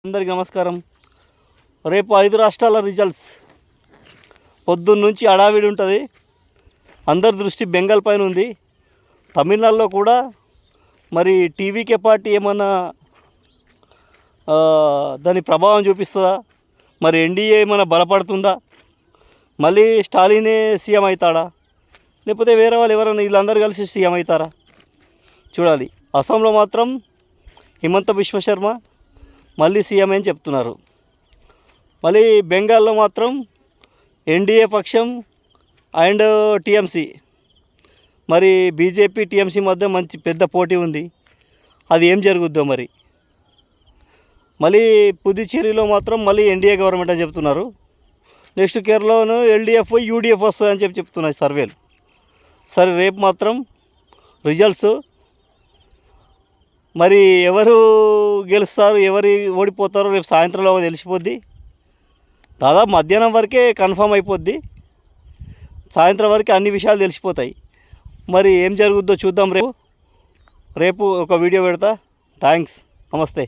అందరికీ నమస్కారం. రేపు 5 రాష్ట్రాల రిజల్ట్స్ పొద్దున్న నుంచి హడావిడి ఉంటుంది. అందరి దృష్టి బెంగాల్ పైన ఉంది. తమిళనాడులో కూడా మరి టీవీకే పార్టీ ఏమన్నా దాని ప్రభావం చూపిస్తుందా, మరి ఎన్డీఏ ఏమైనా బలపడుతుందా, మళ్ళీ స్టాలినే సీఎం అవుతాడా, లేకపోతే వేరే వాళ్ళు ఎవరైనా వీళ్ళందరూ కలిసి సీఎం అవుతారా చూడాలి. అస్సాంలో మాత్రం హిమంత బిశ్వ శర్మ మళ్ళీ సీఎం అని చెప్తున్నారు. మళ్ళీ బెంగాల్లో మాత్రం ఎన్డీఏ పక్షం అండ్ టీఎంసీ, మరి బీజేపీ టీఎంసీ మధ్య మంచి పెద్ద పోటీ ఉంది. అది ఏం జరుగుద్దో మరి. మళ్ళీ పుదుచ్చేరిలో మాత్రం మళ్ళీ ఎన్డీఏ గవర్నమెంట్ అని చెప్తున్నారు. నెక్స్ట్ కేరళలోను ఎల్డీఎఫ్ యూడీఎఫ్ వస్తుందని చెప్తున్నాయి సర్వేలు. సరే, రేపు మాత్రం రిజల్ట్స్ మరి ఎవరు గెలుస్తారు, ఎవరు ఓడిపోతారో రేపు సాయంత్రంలో తెలిసిపోద్ది. దాదాపు మధ్యాహ్నం వరకే కన్ఫర్మ్ అయిపోద్ది. సాయంత్రం వరకు అన్ని విషయాలు తెలిసిపోతాయి. మరి ఏం జరుగుద్దో చూద్దాం. రేపు ఒక వీడియో పెడతా. థ్యాంక్స్. నమస్తే.